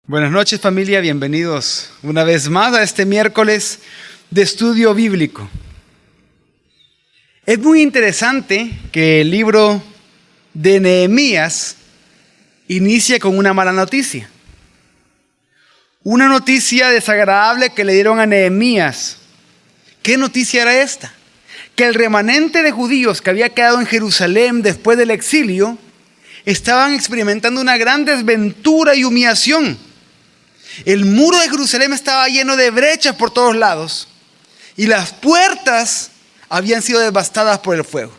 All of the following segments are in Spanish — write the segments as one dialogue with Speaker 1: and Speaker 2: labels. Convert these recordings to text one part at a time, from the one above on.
Speaker 1: Buenas noches, familia, bienvenidos una vez más a este miércoles de estudio bíblico. Es muy interesante que el libro de Nehemías inicia con una mala noticia. Una noticia desagradable que le dieron a Nehemías. ¿Qué noticia era esta? Que el remanente de judíos que había quedado en Jerusalén después del exilio estaban experimentando una gran desventura y humillación. El muro de Jerusalén estaba lleno de brechas por todos lados y las puertas habían sido devastadas por el fuego.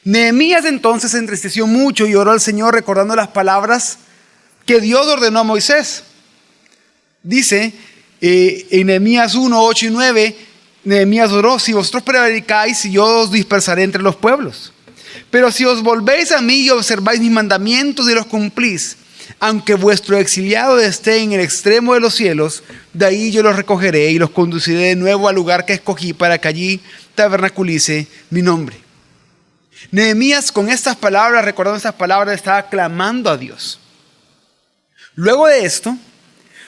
Speaker 1: Nehemías entonces se entristeció mucho y oró al Señor recordando las palabras que Dios ordenó a Moisés. Dice en Nehemías 1, 8 y 9, Nehemías oró: si vosotros predicáis, yo os dispersaré entre los pueblos. Pero si os volvéis a mí y observáis mis mandamientos y los cumplís, aunque vuestro exiliado esté en el extremo de los cielos, de ahí yo los recogeré y los conduciré de nuevo al lugar que escogí para que allí tabernaculice mi nombre. Nehemías, con estas palabras, recordando estas palabras, estaba clamando a Dios. Luego de esto,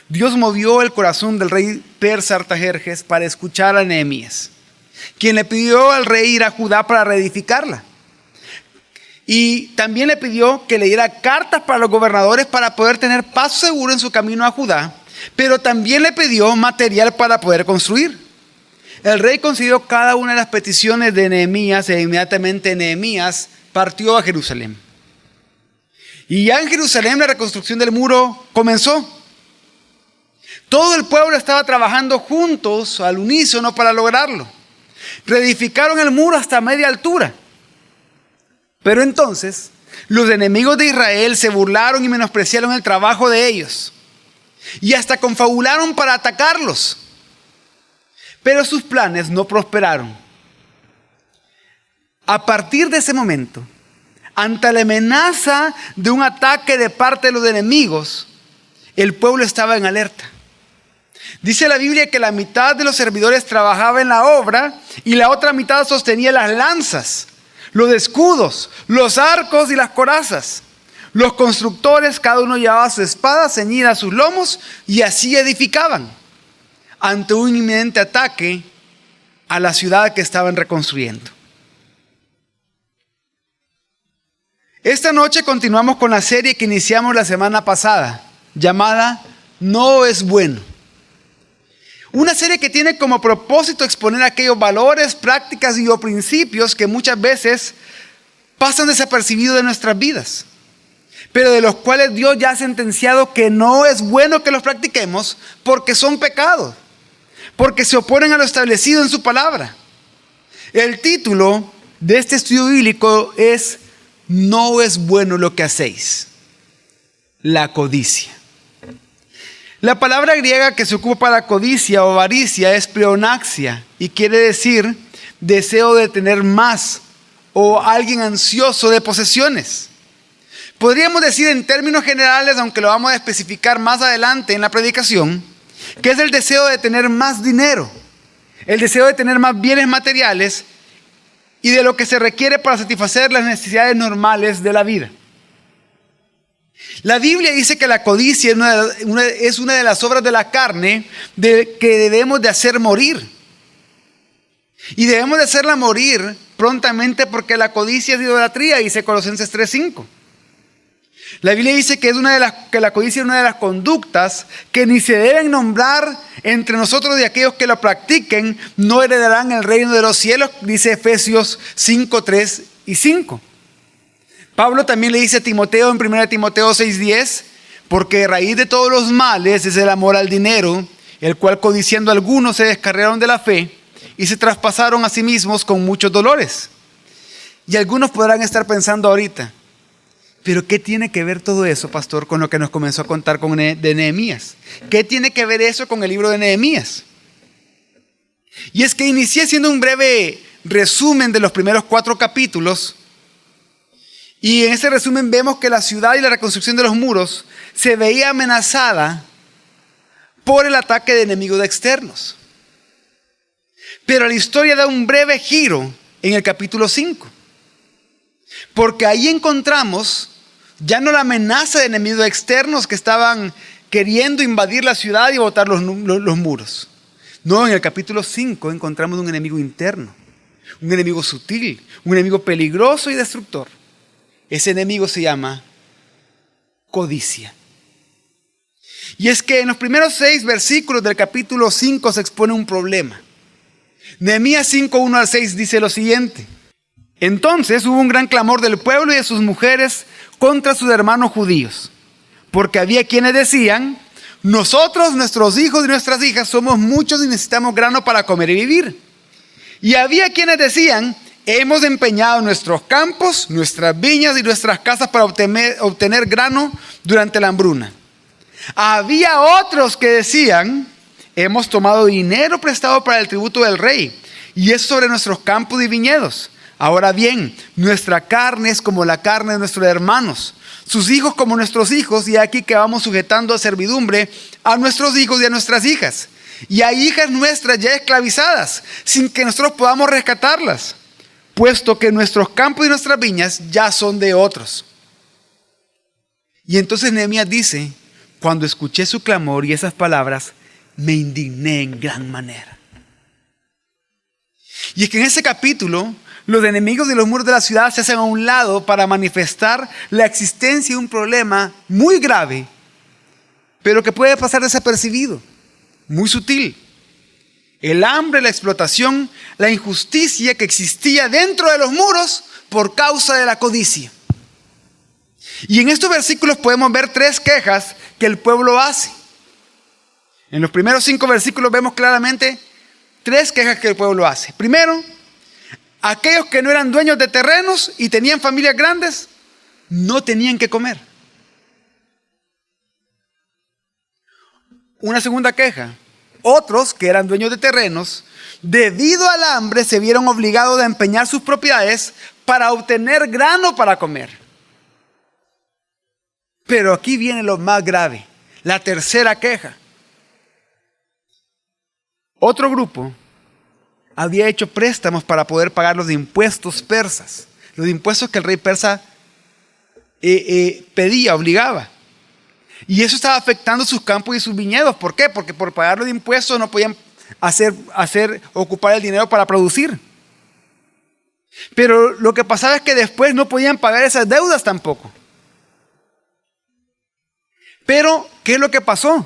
Speaker 1: Dios movió el corazón del rey persa Artajerjes para escuchar a Nehemías, quien le pidió al rey ir a Judá para reedificarla. Y también le pidió que le diera cartas para los gobernadores para poder tener paso seguro en su camino a Judá, pero también le pidió material para poder construir. El rey concedió cada una de las peticiones de Nehemías e inmediatamente Nehemías partió a Jerusalén. Y ya en Jerusalén la reconstrucción del muro comenzó. Todo el pueblo estaba trabajando juntos al unísono para lograrlo. Reedificaron el muro hasta media altura. Pero entonces los enemigos de Israel se burlaron y menospreciaron el trabajo de ellos y hasta confabularon para atacarlos. Pero sus planes no prosperaron. A partir de ese momento, ante la amenaza de un ataque de parte de los enemigos, el pueblo estaba en alerta. Dice la Biblia que la mitad de los servidores trabajaba en la obra y la otra mitad sostenía las lanzas, los escudos, los arcos y las corazas. Los constructores, cada uno llevaba su espada ceñida a sus lomos y así edificaban ante un inminente ataque a la ciudad que estaban reconstruyendo. Esta noche continuamos con la serie que iniciamos la semana pasada, llamada No es bueno. Una serie que tiene como propósito exponer aquellos valores, prácticas y o principios que muchas veces pasan desapercibidos de nuestras vidas, pero de los cuales Dios ya ha sentenciado que no es bueno que los practiquemos porque son pecados, porque se oponen a lo establecido en su palabra. El título de este estudio bíblico es No es bueno lo que hacéis, la codicia. La palabra griega que se ocupa para codicia o avaricia es pleonaxia y quiere decir deseo de tener más o alguien ansioso de posesiones. Podríamos decir en términos generales, aunque lo vamos a especificar más adelante en la predicación, que es el deseo de tener más dinero, el deseo de tener más bienes materiales y de lo que se requiere para satisfacer las necesidades normales de la vida. La Biblia dice que la codicia es una de las obras de la carne que debemos de hacer morir. Y debemos de hacerla morir prontamente porque la codicia es idolatría, dice Colosenses 3:5. La Biblia dice que la codicia es una de las conductas que ni se deben nombrar entre nosotros, y aquellos que lo practiquen no heredarán el reino de los cielos, dice Efesios 5:3 y 5. Pablo también le dice a Timoteo en 1 Timoteo 6:10, porque raíz de todos los males es el amor al dinero, el cual codiciando algunos se descarriaron de la fe y se traspasaron a sí mismos con muchos dolores. Y algunos podrán estar pensando ahorita, pero ¿qué tiene que ver todo eso, pastor, con lo que nos comenzó a contar de Nehemías? ¿Qué tiene que ver eso con el libro de Nehemías? Y es que inicié haciendo un breve resumen de los primeros 4 capítulos. Y en ese resumen vemos que la ciudad y la reconstrucción de los muros se veía amenazada por el ataque de enemigos externos. Pero la historia da un breve giro en el capítulo 5. Porque ahí encontramos Ya no la amenaza de enemigos externos que estaban queriendo invadir la ciudad y botar los muros. No, en el capítulo 5 encontramos un enemigo interno, un enemigo sutil, un enemigo peligroso y destructor. Ese enemigo se llama codicia. Y es que en los primeros 6 versículos del capítulo 5 se expone un problema. Nehemías 5, 1 al 6 dice lo siguiente: entonces hubo un gran clamor del pueblo y de sus mujeres contra sus hermanos judíos, porque había quienes decían: nosotros, nuestros hijos y nuestras hijas somos muchos y necesitamos grano para comer y vivir. Y había quienes decían: hemos empeñado nuestros campos, nuestras viñas y nuestras casas para obtener grano durante la hambruna. Había otros que decían: hemos tomado dinero prestado para el tributo del rey, y es sobre nuestros campos y viñedos. Ahora bien, nuestra carne es como la carne de nuestros hermanos, sus hijos como nuestros hijos, y aquí que vamos sujetando a servidumbre a nuestros hijos y a nuestras hijas. Y hay hijas nuestras ya esclavizadas, sin que nosotros podamos rescatarlas, puesto que nuestros campos y nuestras viñas ya son de otros. Y entonces Nehemías dice: cuando escuché su clamor y esas palabras, me indigné en gran manera. Y es que en ese capítulo, los enemigos de los muros de la ciudad se hacen a un lado para manifestar la existencia de un problema muy grave, pero que puede pasar desapercibido, muy sutil. El hambre, la explotación, la injusticia que existía dentro de los muros por causa de la codicia. Y en estos versículos podemos ver 3 quejas que el pueblo hace. En los primeros 5 versículos vemos claramente 3 quejas que el pueblo hace. Primero, aquellos que no eran dueños de terrenos y tenían familias grandes, no tenían que comer. Una segunda queja: otros que eran dueños de terrenos, debido al hambre, se vieron obligados a empeñar sus propiedades para obtener grano para comer. Pero aquí viene lo más grave, la tercera queja. Otro grupo había hecho préstamos para poder pagar los impuestos persas, los impuestos que el rey persa pedía, obligaba. Y eso estaba afectando sus campos y sus viñedos. ¿Por qué? Porque por pagar los impuestos no podían ocupar el dinero para producir. Pero lo que pasaba es que después no podían pagar esas deudas tampoco. Pero, ¿qué es lo que pasó?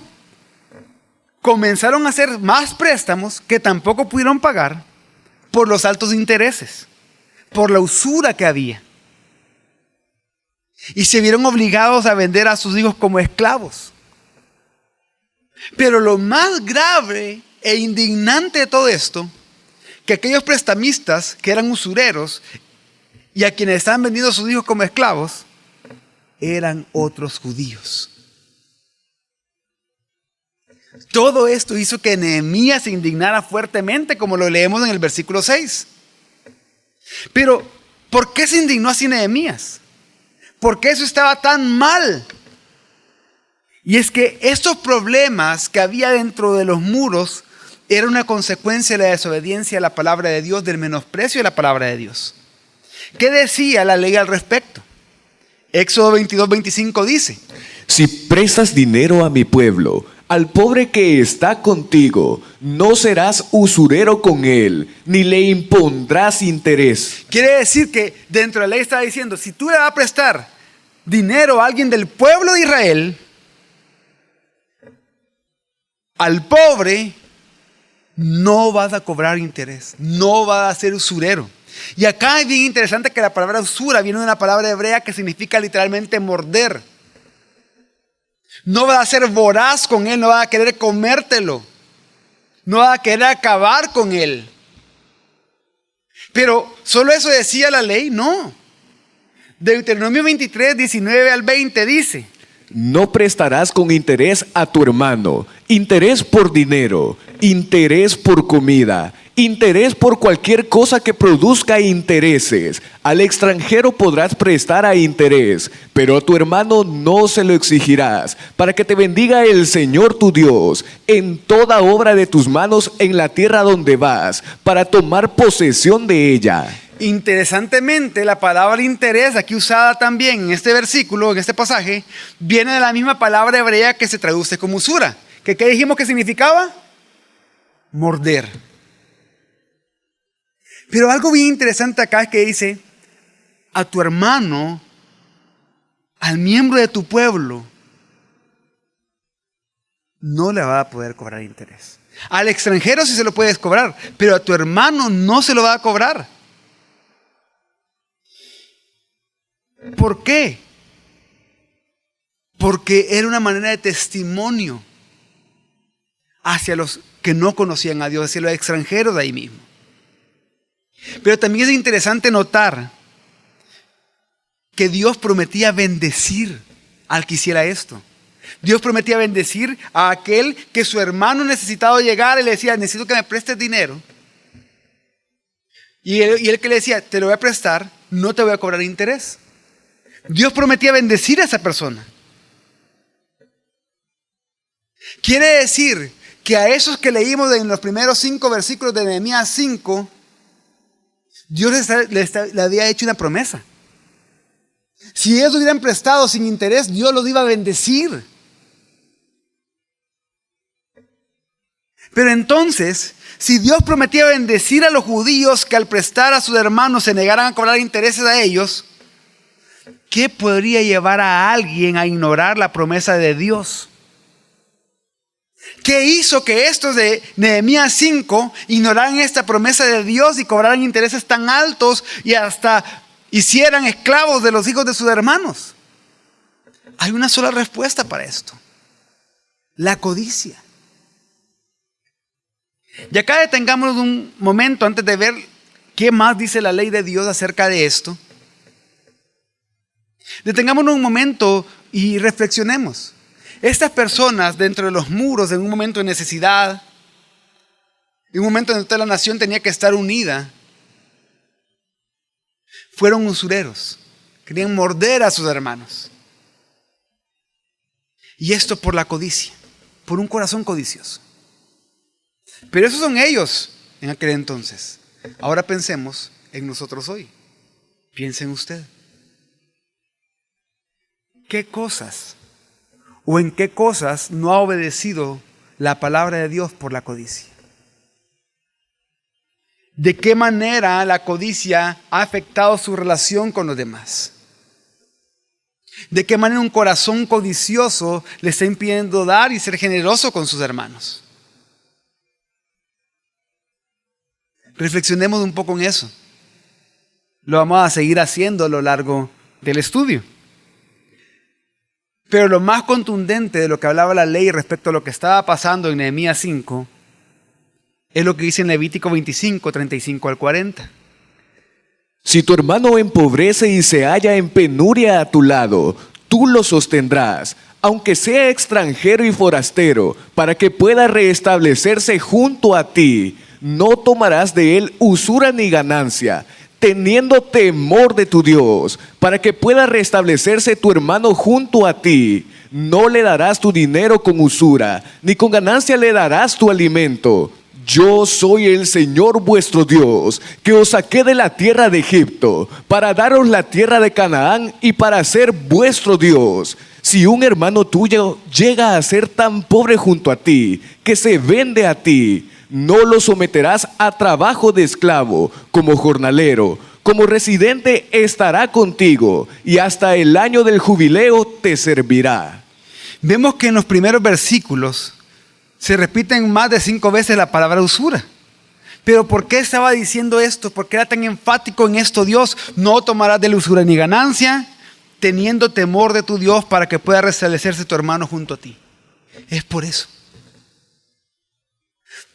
Speaker 1: Comenzaron a hacer más préstamos que tampoco pudieron pagar por los altos intereses, por la usura que había. Y se vieron obligados a vender a sus hijos como esclavos. Pero lo más grave e indignante de todo esto, que aquellos prestamistas que eran usureros y a quienes estaban vendiendo a sus hijos como esclavos, eran otros judíos. Todo esto hizo que Nehemías se indignara fuertemente, como lo leemos en el versículo 6. Pero, ¿por qué se indignó así Nehemías? ¿Por qué eso estaba tan mal? Y es que estos problemas que había dentro de los muros eran una consecuencia de la desobediencia a la palabra de Dios, del menosprecio de la palabra de Dios. ¿Qué decía la ley al respecto? Éxodo 22:25 dice:
Speaker 2: si prestas dinero a mi pueblo, al pobre que está contigo, no serás usurero con él, ni le impondrás interés.
Speaker 1: Quiere decir que dentro de la ley estaba diciendo: si tú le vas a prestar dinero a alguien del pueblo de Israel, al pobre no vas a cobrar interés, no vas a ser usurero. Y acá es bien interesante que la palabra usura viene de una palabra hebrea que significa literalmente morder. No vas a ser voraz con él, no vas a querer comértelo, no vas a querer acabar con él. Pero ¿solo eso decía la ley? No. Deuteronomio 23, 19 al 20 dice:
Speaker 2: no prestarás con interés a tu hermano, interés por dinero, interés por comida, interés por cualquier cosa que produzca intereses. Al extranjero podrás prestar a interés, pero a tu hermano no se lo exigirás, para que te bendiga el Señor tu Dios en toda obra de tus manos en la tierra donde vas, para tomar posesión de ella.
Speaker 1: Interesantemente, la palabra interés, aquí usada también en este versículo, en este pasaje, viene de la misma palabra hebrea que se traduce como usura. ¿Qué dijimos que significaba? Morder. Pero algo bien interesante acá es que dice, a tu hermano, al miembro de tu pueblo, no le va a poder cobrar interés. Al extranjero sí se lo puedes cobrar, pero a tu hermano no se lo va a cobrar. ¿Por qué? Porque era una manera de testimonio hacia los que no conocían a Dios, hacia los extranjeros de ahí mismo. Pero también es interesante notar que Dios prometía bendecir al que hiciera esto. Dios prometía bendecir a aquel que su hermano necesitado llegara y le decía, necesito que me prestes dinero. Y él que le decía, te lo voy a prestar, no te voy a cobrar interés. Dios prometía bendecir a esa persona. Quiere decir que a esos que leímos en los primeros 5 versículos de Nehemías 5, Dios le había hecho una promesa. Si ellos hubieran prestado sin interés, Dios los iba a bendecir. Pero entonces, si Dios prometía bendecir a los judíos que al prestar a sus hermanos se negaran a cobrar intereses a ellos, ¿qué podría llevar a alguien a ignorar la promesa de Dios? ¿Qué hizo que estos de Nehemías 5 ignoraran esta promesa de Dios y cobraran intereses tan altos y hasta hicieran esclavos de los hijos de sus hermanos? Hay una sola respuesta para esto: la codicia. Y acá detengámonos un momento antes de ver qué más dice la ley de Dios acerca de esto. Detengámonos un momento y reflexionemos. Estas personas dentro de los muros, en un momento de necesidad, en un momento en el que la nación tenía que estar unida, fueron usureros. Querían morder a sus hermanos. Y esto por la codicia, por un corazón codicioso. Pero esos son ellos en aquel entonces. Ahora pensemos en nosotros hoy. Piensen usted. ¿Qué cosas o en qué cosas no ha obedecido la palabra de Dios por la codicia? ¿De qué manera la codicia ha afectado su relación con los demás? ¿De qué manera un corazón codicioso le está impidiendo dar y ser generoso con sus hermanos? Reflexionemos un poco en eso. Lo vamos a seguir haciendo a lo largo del estudio. Pero lo más contundente de lo que hablaba la ley respecto a lo que estaba pasando en Nehemías 5 es lo que dice en Levítico 25, 35 al 40.
Speaker 2: Si tu hermano empobrece y se halla en penuria a tu lado, tú lo sostendrás, aunque sea extranjero y forastero, para que pueda restablecerse junto a ti. No tomarás de él usura ni ganancia, teniendo temor de tu Dios, para que pueda restablecerse tu hermano junto a ti. No le darás tu dinero con usura, ni con ganancia le darás tu alimento. Yo soy el Señor vuestro Dios, que os saqué de la tierra de Egipto, para daros la tierra de Canaán y para ser vuestro Dios. Si un hermano tuyo llega a ser tan pobre junto a ti, que se vende a ti, no lo someterás a trabajo de esclavo, como jornalero, como residente estará contigo, y hasta el año del jubileo te servirá.
Speaker 1: Vemos que en los primeros versículos se repiten más de 5 veces la palabra usura. Pero ¿por qué estaba diciendo esto? ¿Por qué era tan enfático en esto Dios? No tomarás de la usura ni ganancia, teniendo temor de tu Dios para que pueda restablecerse tu hermano junto a ti. Es por eso.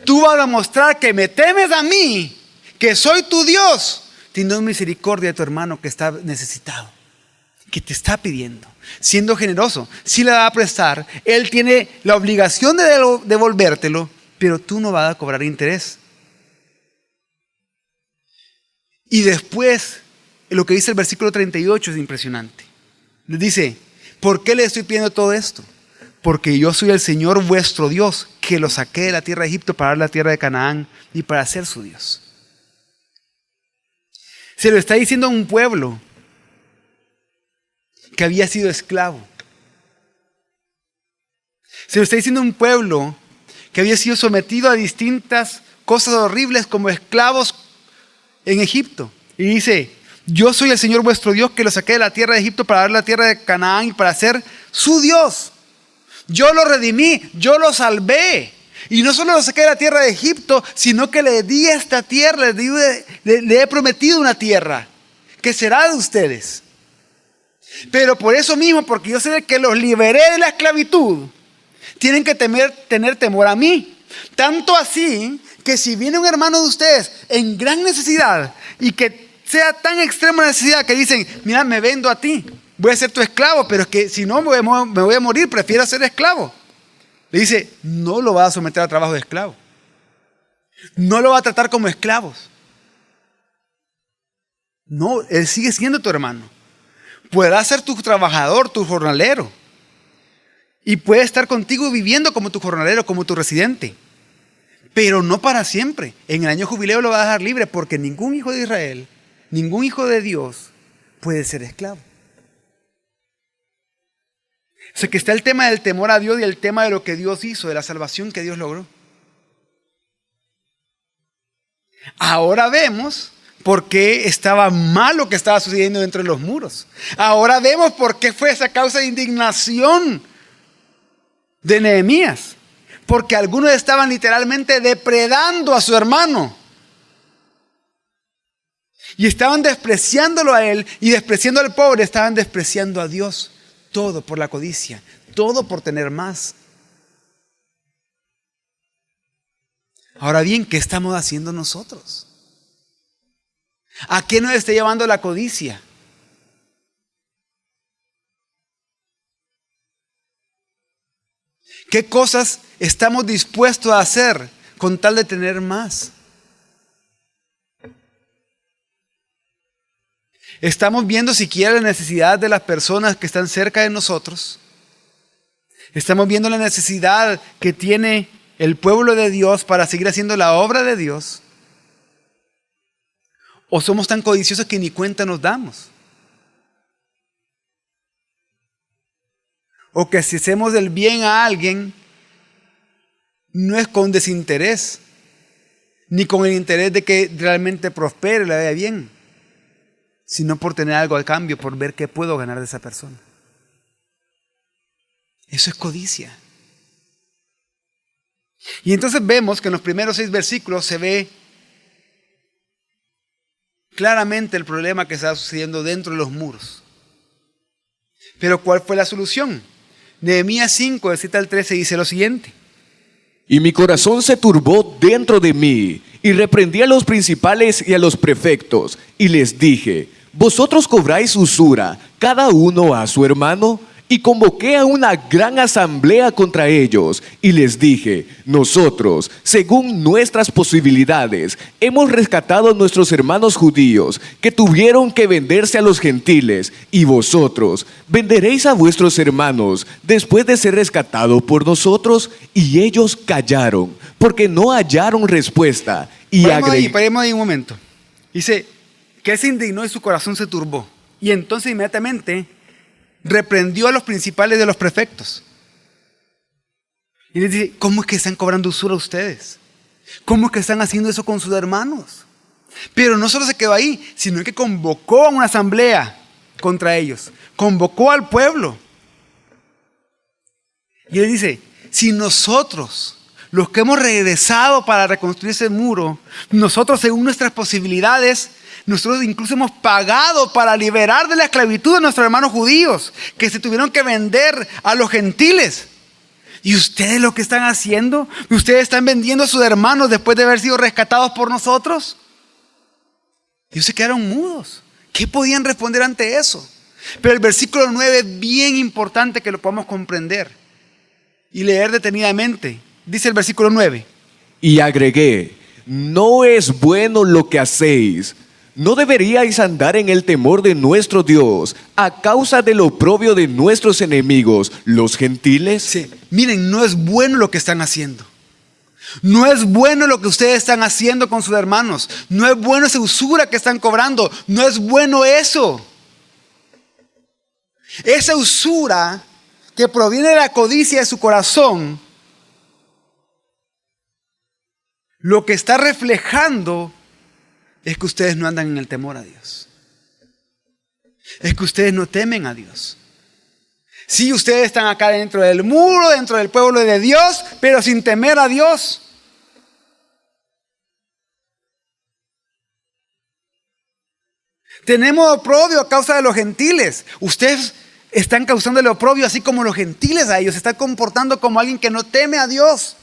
Speaker 1: Tú vas a mostrar que me temes a mí, que soy tu Dios, teniendo misericordia de tu hermano que está necesitado, que te está pidiendo, siendo generoso. Si le va a prestar, él tiene la obligación de devolvértelo, pero tú no vas a cobrar interés. Y después, lo que dice el versículo 38 es impresionante. Le dice, ¿por qué le estoy pidiendo todo esto? Porque yo soy el Señor vuestro Dios, que lo saqué de la tierra de Egipto para dar la tierra de Canaán y para ser su Dios. Se lo está diciendo a un pueblo que había sido esclavo. Se lo está diciendo a un pueblo que había sido sometido a distintas cosas horribles como esclavos en Egipto. Y dice, yo soy el Señor vuestro Dios que lo saqué de la tierra de Egipto para dar la tierra de Canaán y para ser su Dios. Yo lo redimí, yo lo salvé. Y no solo lo saqué de la tierra de Egipto, sino que le di esta tierra, le he prometido una tierra que será de ustedes. Pero por eso mismo, porque yo sé el que los liberé de la esclavitud, tienen que tener temor a mí. Tanto así que si viene un hermano de ustedes en gran necesidad y que sea tan extrema necesidad que dicen, mira, me vendo a ti, voy a ser tu esclavo, pero es que si no me voy a morir, prefiero ser esclavo. Le dice, no lo va a someter a trabajo de esclavo. No lo va a tratar como esclavos. No, él sigue siendo tu hermano. Podrá ser tu trabajador, tu jornalero. Y puede estar contigo viviendo como tu jornalero, como tu residente. Pero no para siempre. En el año jubileo lo va a dejar libre porque ningún hijo de Israel, ningún hijo de Dios puede ser esclavo. O sea que está el tema del temor a Dios y el tema de lo que Dios hizo, de la salvación que Dios logró. Ahora vemos por qué estaba mal lo que estaba sucediendo dentro de los muros. Ahora vemos por qué fue esa causa de indignación de Nehemías. Porque algunos estaban literalmente depredando a su hermano. Y estaban despreciándolo a él y despreciando al pobre, estaban despreciando a Dios. Todo por la codicia, todo por tener más. Ahora bien, ¿qué estamos haciendo nosotros? ¿A qué nos está llevando la codicia? ¿Qué cosas estamos dispuestos a hacer con tal de tener más? ¿Estamos viendo siquiera la necesidad de las personas que están cerca de nosotros? ¿Estamos viendo la necesidad que tiene el pueblo de Dios para seguir haciendo la obra de Dios? ¿O somos tan codiciosos que ni cuenta nos damos? ¿O que si hacemos el bien a alguien, no es con desinterés, ni con el interés de que realmente prospere, le vaya bien, sino por tener algo al cambio, por ver qué puedo ganar de esa persona? Eso es codicia. Y entonces vemos que en los primeros 6 versículos se ve claramente el problema que está sucediendo dentro de los muros. Pero ¿cuál fue la solución? Nehemías 5, del 7 al 13 dice lo siguiente.
Speaker 2: Y mi corazón se turbó dentro de mí, y reprendí a los principales y a los prefectos, y les dije, ¿vosotros cobráis usura, cada uno a su hermano? Y convoqué a una gran asamblea contra ellos, y les dije, nosotros, según nuestras posibilidades, hemos rescatado a nuestros hermanos judíos, que tuvieron que venderse a los gentiles, y vosotros, ¿venderéis a vuestros hermanos después de ser rescatados por nosotros? Y ellos callaron, porque no hallaron respuesta. Y
Speaker 1: paremos ahí un momento. Dice que él se indignó y su corazón se turbó. Y entonces inmediatamente reprendió a los principales de los prefectos. Y les dice, ¿cómo es que están cobrando usura ustedes? ¿Cómo es que están haciendo eso con sus hermanos? Pero no solo se quedó ahí, sino que convocó a una asamblea contra ellos. Convocó al pueblo. Y él dice, si nosotros, los que hemos regresado para reconstruir ese muro, nosotros según nuestras posibilidades, nosotros incluso hemos pagado para liberar de la esclavitud a nuestros hermanos judíos que se tuvieron que vender a los gentiles. ¿Y ustedes lo que están haciendo? ¿Ustedes están vendiendo a sus hermanos después de haber sido rescatados por nosotros? Ellos se quedaron mudos. ¿Qué podían responder ante eso? Pero el versículo 9 es bien importante que lo podamos comprender y leer detenidamente. Dice el versículo 9.
Speaker 2: Y agregué, no es bueno lo que hacéis. ¿No deberíais andar en el temor de nuestro Dios a causa del oprobio de nuestros enemigos, los gentiles?
Speaker 1: Sí. Miren, no es bueno lo que están haciendo. No es bueno lo que ustedes están haciendo con sus hermanos. No es bueno esa usura que están cobrando. No es bueno eso. Esa usura que proviene de la codicia de su corazón, lo que está reflejando es que ustedes no andan en el temor a Dios. Es que ustedes no temen a Dios. Sí, ustedes están acá dentro del muro, dentro del pueblo de Dios, pero sin temer a Dios. Tenemos oprobio a causa de los gentiles. Ustedes están causando el oprobio así como los gentiles a ellos. Se están comportando como alguien que no teme a Dios.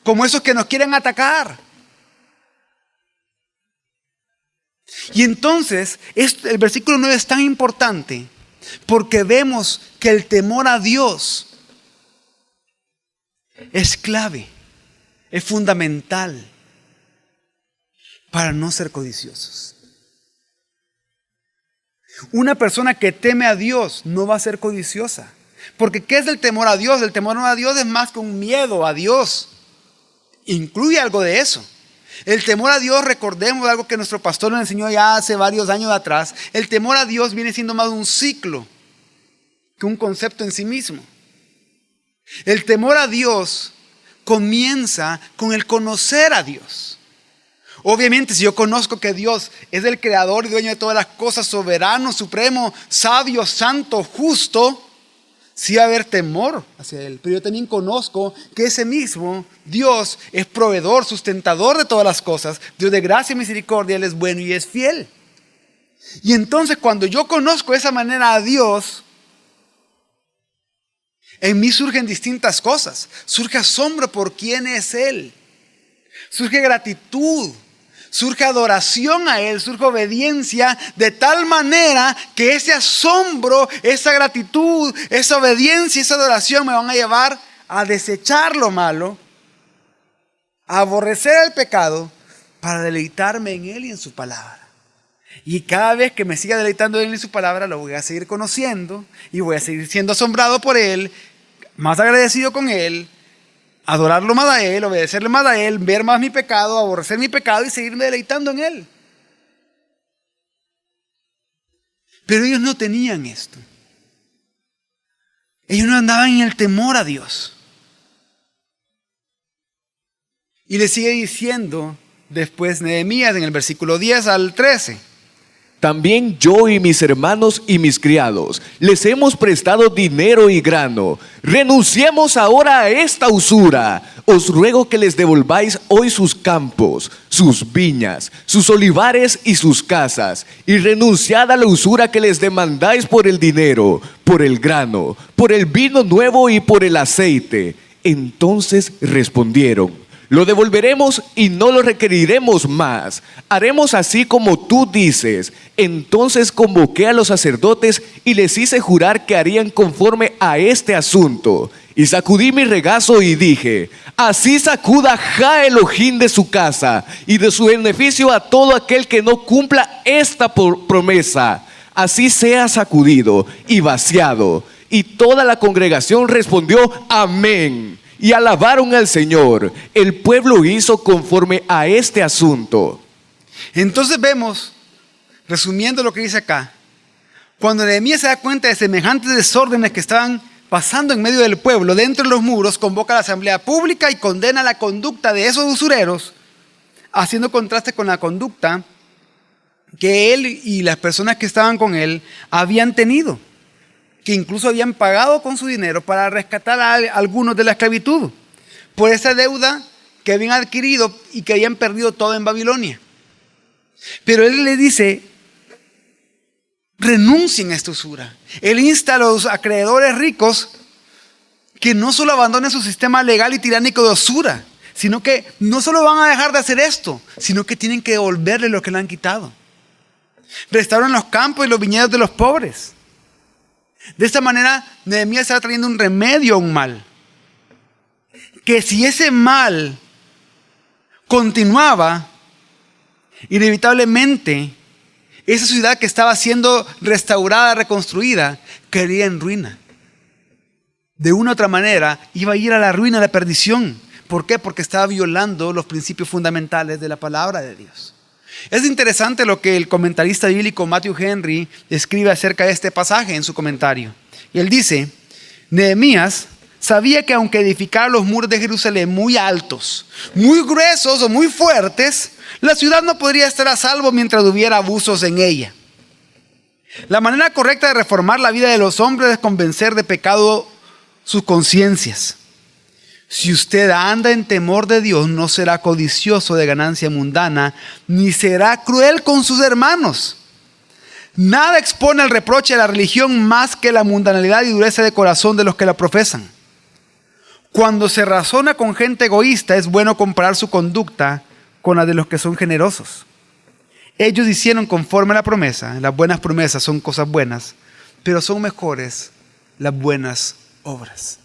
Speaker 1: Como esos que nos quieren atacar. Y entonces, el versículo 9 es tan importante porque vemos que el temor a Dios es clave, es fundamental para no ser codiciosos. Una persona que teme a Dios no va a ser codiciosa. Porque ¿qué es el temor a Dios? El temor a Dios es más que un miedo a Dios. Incluye algo de eso. El temor a Dios, recordemos algo que nuestro pastor nos enseñó ya hace varios años atrás. El temor a Dios viene siendo más un ciclo que un concepto en sí mismo. El temor a Dios comienza con el conocer a Dios. Obviamente, si yo conozco que Dios es el creador y dueño de todas las cosas, soberano, supremo, sabio, santo, justo, sí va a haber temor hacia Él. Pero yo también conozco que ese mismo Dios es proveedor, sustentador de todas las cosas. Dios de gracia y misericordia, Él es bueno y es fiel. Y entonces cuando yo conozco de esa manera a Dios, en mí surgen distintas cosas. Surge asombro por quién es Él. Surge gratitud. Surge adoración a Él, surge obediencia, de tal manera que ese asombro, esa gratitud, esa obediencia, esa adoración me van a llevar a desechar lo malo, a aborrecer el pecado, para deleitarme en Él y en su palabra. Y cada vez que me siga deleitando en Él y en su palabra, lo voy a seguir conociendo y voy a seguir siendo asombrado por Él, más agradecido con Él, adorarlo más a Él, obedecerle más a Él, ver más mi pecado, aborrecer mi pecado y seguirme deleitando en Él. Pero ellos no tenían esto. Ellos no andaban en el temor a Dios. Y le sigue diciendo después Nehemías en el versículo 10 al 13.
Speaker 2: También yo y mis hermanos y mis criados les hemos prestado dinero y grano. Renunciemos ahora a esta usura. Os ruego que les devolváis hoy sus campos, sus viñas, sus olivares y sus casas. Y renunciad a la usura que les demandáis por el dinero, por el grano, por el vino nuevo y por el aceite. Entonces respondieron: lo devolveremos y no lo requeriremos más. Haremos así como tú dices. Entonces convoqué a los sacerdotes y les hice jurar que harían conforme a este asunto. Y sacudí mi regazo y dije: así sacuda Jah Elohim de su casa y de su beneficio a todo aquel que no cumpla esta promesa. Así sea sacudido y vaciado. Y toda la congregación respondió: amén. Y alabaron al Señor. El pueblo hizo conforme a este asunto.
Speaker 1: Entonces vemos, resumiendo lo que dice acá, cuando Nehemías se da cuenta de semejantes desórdenes que estaban pasando en medio del pueblo, dentro de los muros, convoca a la asamblea pública y condena la conducta de esos usureros, haciendo contraste con la conducta que él y las personas que estaban con él habían tenido, que incluso habían pagado con su dinero para rescatar a algunos de la esclavitud, por esa deuda que habían adquirido y que habían perdido todo en Babilonia. Pero él le dice: renuncien a esta usura. Él insta a los acreedores ricos que no solo abandonen su sistema legal y tiránico de usura, sino que no solo van a dejar de hacer esto, sino que tienen que devolverle lo que le han quitado. Restauran los campos y los viñedos de los pobres. De esta manera, Nehemías está trayendo un remedio a un mal. Que si ese mal continuaba, inevitablemente, esa ciudad que estaba siendo restaurada, reconstruida, caería en ruina. De una u otra manera, iba a ir a la ruina, a la perdición, ¿Por qué? Porque estaba violando los principios fundamentales de la palabra de Dios. Es interesante lo que el comentarista bíblico Matthew Henry escribe acerca de este pasaje en su comentario. Y él dice, Nehemías sabía que aunque edificara los muros de Jerusalén muy altos, muy gruesos o muy fuertes, la ciudad no podría estar a salvo mientras hubiera abusos en ella. La manera correcta de reformar la vida de los hombres es convencer de pecado sus conciencias. Si usted anda en temor de Dios, no será codicioso de ganancia mundana, ni será cruel con sus hermanos. Nada expone al reproche a la religión más que la mundanalidad y dureza de corazón de los que la profesan. Cuando se razona con gente egoísta, es bueno comparar su conducta con la de los que son generosos. Ellos hicieron conforme a la promesa. Las buenas promesas son cosas buenas, pero son mejores las buenas obras.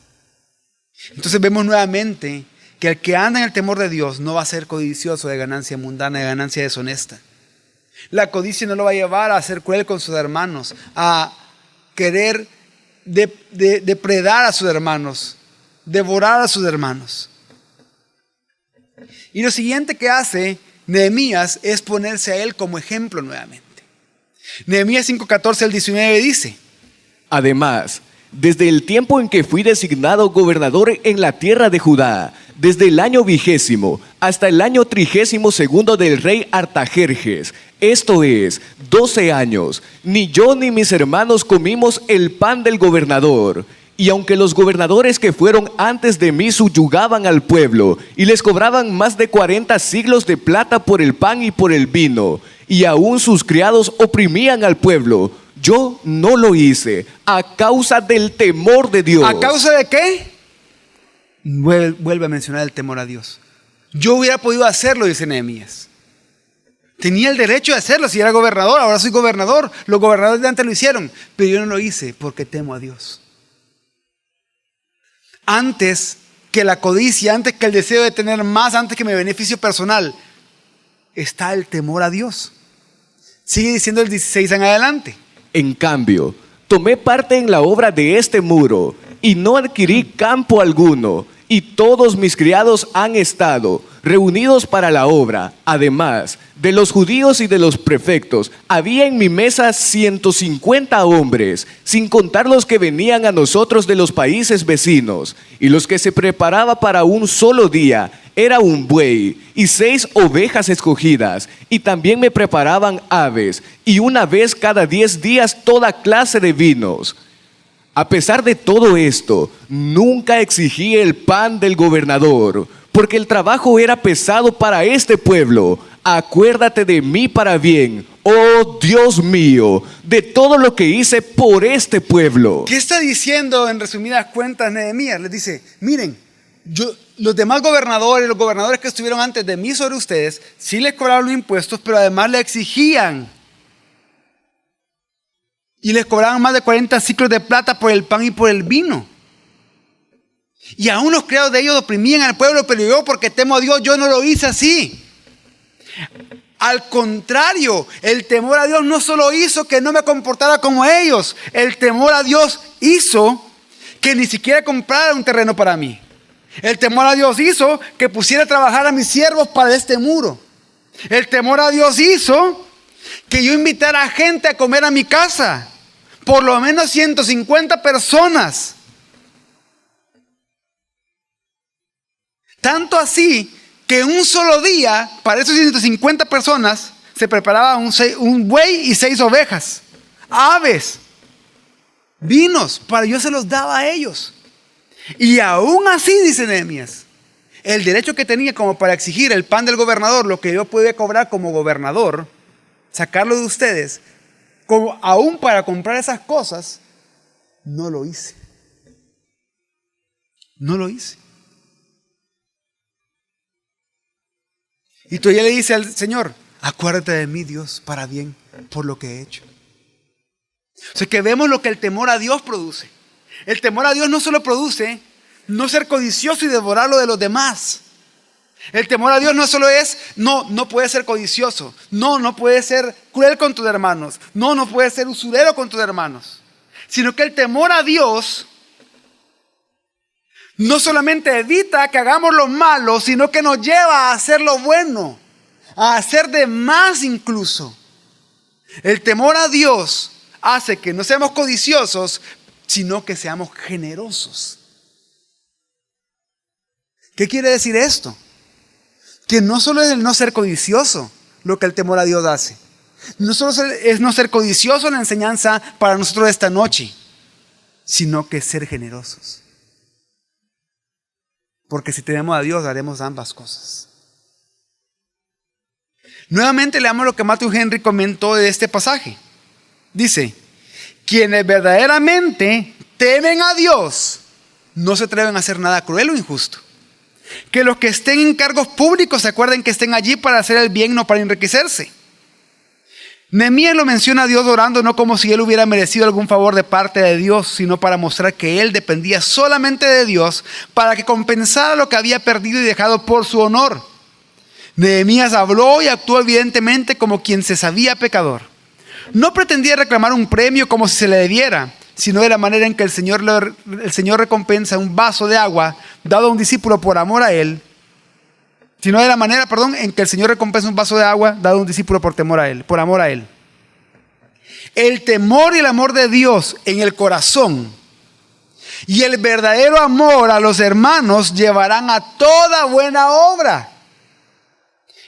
Speaker 1: Entonces vemos nuevamente que el que anda en el temor de Dios no va a ser codicioso de ganancia mundana, de ganancia deshonesta. La codicia no lo va a llevar a ser cruel con sus hermanos, a querer depredar a sus hermanos, devorar a sus hermanos. Y lo siguiente que hace Nehemías es ponerse a él como ejemplo nuevamente. Nehemías 5:14 al 19 dice:
Speaker 2: Además, desde el tiempo en que fui designado gobernador en la tierra de Judá, desde el año 20 hasta el año 32 del rey Artajerjes, esto es, 12 años, ni yo ni mis hermanos comimos el pan del gobernador. Y aunque los gobernadores que fueron antes de mí subyugaban al pueblo y les cobraban más de 40 siglos de plata por el pan y por el vino, y aún sus criados oprimían al pueblo, yo no lo hice a causa del temor de Dios.
Speaker 1: ¿A causa de qué? Vuelve a mencionar el temor a Dios. Yo hubiera podido hacerlo, dice Nehemías. Tenía el derecho de hacerlo si era gobernador, ahora soy gobernador. Los gobernadores de antes lo hicieron, pero yo no lo hice porque temo a Dios. Antes que la codicia, antes que el deseo de tener más, antes que mi beneficio personal, está el temor a Dios. Sigue diciendo el 16 en adelante.
Speaker 2: En cambio, tomé parte en la obra de este muro y no adquirí campo alguno, y todos mis criados han estado reunidos para la obra. Además, de los judíos y de los prefectos, había en mi mesa 150 hombres, sin contar los que venían a nosotros de los países vecinos, y los que se preparaba para un solo día era un buey y 6 ovejas escogidas, y también me preparaban aves, y una vez cada 10 días toda clase de vinos. A pesar de todo esto, nunca exigí el pan del gobernador, porque el trabajo era pesado para este pueblo. Acuérdate de mí para bien, oh Dios mío, de todo lo que hice por este pueblo.
Speaker 1: ¿Qué está diciendo en resumidas cuentas Nehemías? Les dice, miren, los demás gobernadores, los gobernadores que estuvieron antes de mí sobre ustedes, sí les cobraron los impuestos, pero además le exigían. Y les cobraban más de 40 ciclos de plata por el pan y por el vino. Y aún los criados de ellos oprimían al pueblo, pero yo, porque temo a Dios, yo no lo hice así. Al contrario, el temor a Dios no solo hizo que no me comportara como ellos, el temor a Dios hizo que ni siquiera comprara un terreno para mí. El temor a Dios hizo que pusiera a trabajar a mis siervos para este muro. El temor a Dios hizo que yo invitara a gente a comer a mi casa. Por lo menos 150 personas. Tanto así que un solo día, para esos 150 personas, se preparaba un buey y 6 ovejas, aves, vinos, para yo se los daba a ellos. Y aún así, dice Nehemías, el derecho que tenía como para exigir el pan del gobernador, lo que yo podía cobrar como gobernador, sacarlo de ustedes, como aún para comprar esas cosas, no lo hice. No lo hice. Y todavía le dice al Señor, acuérdate de mí, Dios, para bien, por lo que he hecho. O sea que vemos lo que el temor a Dios produce. El temor a Dios no solo produce no ser codicioso y devorar lo de los demás. El temor a Dios no solo es, no puedes ser codicioso. No puedes ser cruel con tus hermanos. No puedes ser usurero con tus hermanos. Sino que el temor a Dios No solamente evita que hagamos lo malo, sino que nos lleva a hacer lo bueno, a hacer de más incluso. El temor a Dios hace que no seamos codiciosos, sino que seamos generosos. ¿Qué quiere decir esto? Que no solo es el no ser codicioso lo que el temor a Dios hace. No solo es no ser codicioso en la enseñanza para nosotros esta noche, sino que ser generosos. Porque si tenemos a Dios, haremos ambas cosas. Nuevamente leamos lo que Matthew Henry comentó de este pasaje. Dice, quienes verdaderamente temen a Dios, no se atreven a hacer nada cruel o injusto. Que los que estén en cargos públicos se acuerden que estén allí para hacer el bien, no para enriquecerse. Nehemías lo menciona a Dios orando no como si él hubiera merecido algún favor de parte de Dios, sino para mostrar que él dependía solamente de Dios para que compensara lo que había perdido y dejado por su honor. Nehemías habló y actuó evidentemente como quien se sabía pecador. No pretendía reclamar un premio como si se le debiera, sino de la manera en que el Señor recompensa un vaso de agua dado a un discípulo por amor a él. Sino de la manera, en que el Señor recompensa un vaso de agua dado a un discípulo por amor a él. El temor y el amor de Dios en el corazón y el verdadero amor a los hermanos llevarán a toda buena obra.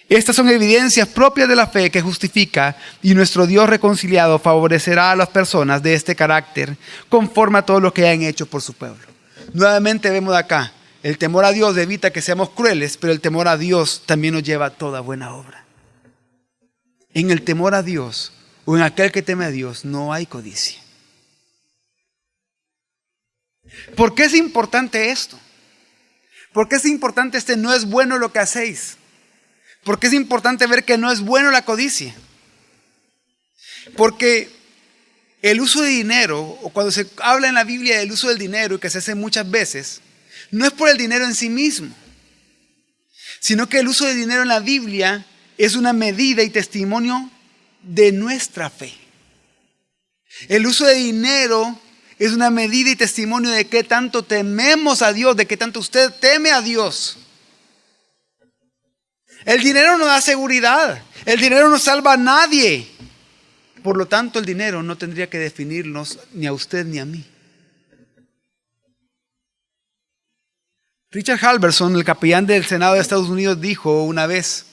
Speaker 1: Estas son evidencias propias de la fe que justifica, y nuestro Dios reconciliado favorecerá a las personas de este carácter conforme a todo lo que hayan hecho por su pueblo. Nuevamente vemos acá, el temor a Dios evita que seamos crueles, pero el temor a Dios también nos lleva a toda buena obra. En el temor a Dios, o en aquel que teme a Dios, no hay codicia. ¿Por qué es importante esto? ¿Por qué es importante no es bueno lo que hacéis? ¿Por qué es importante ver que no es bueno la codicia? Porque el uso de dinero, o cuando se habla en la Biblia del uso del dinero, y que se hace muchas veces, no es por el dinero en sí mismo, sino que el uso de dinero en la Biblia es una medida y testimonio de nuestra fe. El uso de dinero es una medida y testimonio de qué tanto tememos a Dios, de qué tanto usted teme a Dios. El dinero no da seguridad, el dinero no salva a nadie. Por lo tanto, el dinero no tendría que definirnos ni a usted ni a mí. Richard Halverson, el capellán del Senado de Estados Unidos, dijo una vez: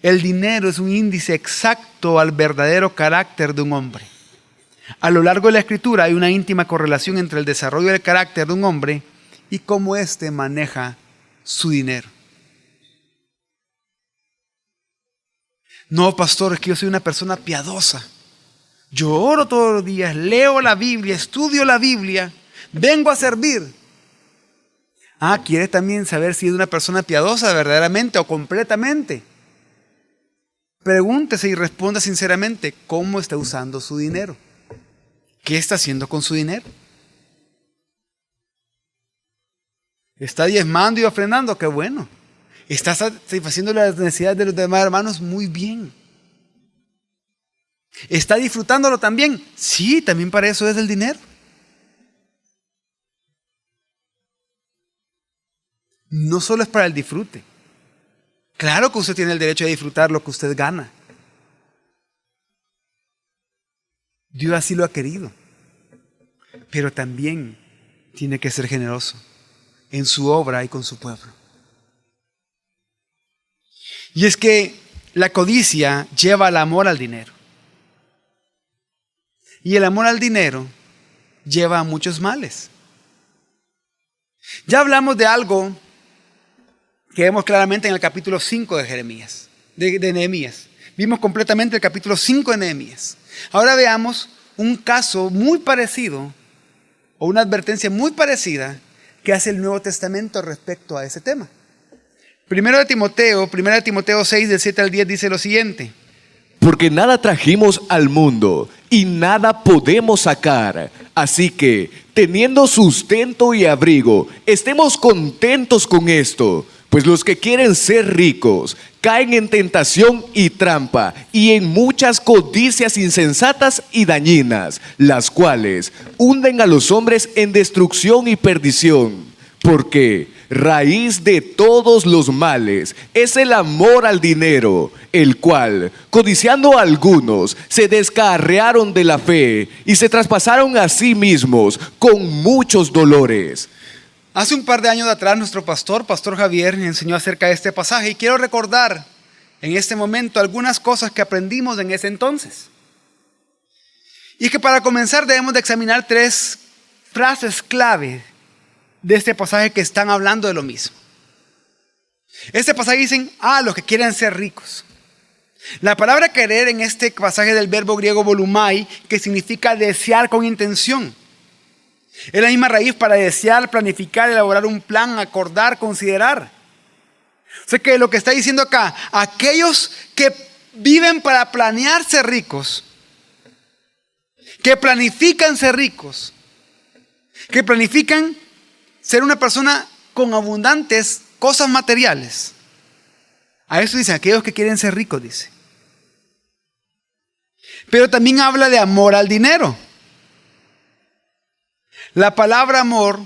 Speaker 1: el dinero es un índice exacto al verdadero carácter de un hombre. A lo largo de la Escritura hay una íntima correlación entre el desarrollo del carácter de un hombre y cómo éste maneja su dinero. No, pastor, es que yo soy una persona piadosa. Yo oro todos los días, leo la Biblia, estudio la Biblia, vengo a servir. ¿Quieres también saber si es una persona piadosa verdaderamente o completamente? Pregúntese y responda sinceramente, ¿cómo está usando su dinero? ¿Qué está haciendo con su dinero? ¿Está diezmando y ofrendando? ¡Qué bueno! ¿Está satisfaciendo las necesidades de los demás hermanos? Muy bien. ¿Está disfrutándolo también? Sí, también para eso es el dinero. No solo es para el disfrute. Claro que usted tiene el derecho de disfrutar lo que usted gana. Dios así lo ha querido. Pero también tiene que ser generoso en su obra y con su pueblo. Y es que la codicia lleva al amor al dinero. Y el amor al dinero lleva a muchos males. Ya hablamos de algo que vemos claramente en el capítulo 5 de Nehemías. Vimos completamente el capítulo 5 de Nehemías. Ahora veamos un caso muy parecido, o una advertencia muy parecida, que hace el Nuevo Testamento respecto a ese tema. Primera de Timoteo 6, del 7 al 10 dice lo siguiente:
Speaker 2: porque nada trajimos al mundo y nada podemos sacar. Así que, teniendo sustento y abrigo, estemos contentos con esto. Pues los que quieren ser ricos caen en tentación y trampa y en muchas codicias insensatas y dañinas, las cuales hunden a los hombres en destrucción y perdición. Porque raíz de todos los males es el amor al dinero, el cual, codiciando a algunos, se descarriaron de la fe y se traspasaron a sí mismos con muchos dolores.
Speaker 1: Hace un par de años atrás nuestro Pastor Javier, enseñó acerca de este pasaje y quiero recordar en este momento algunas cosas que aprendimos en ese entonces. Y que para comenzar debemos de examinar 3 frases clave de este pasaje que están hablando de lo mismo. Este pasaje dicen, los que quieren ser ricos. La palabra querer en este pasaje del verbo griego volumai, que significa desear con intención. Es la misma raíz para desear, planificar, elaborar un plan, acordar, considerar. O sea que lo que está diciendo acá, aquellos que viven para planear ser ricos, que planifican ser ricos, que planifican ser una persona con abundantes cosas materiales. A eso dice, aquellos que quieren ser ricos, dice. Pero también habla de amor al dinero. La palabra amor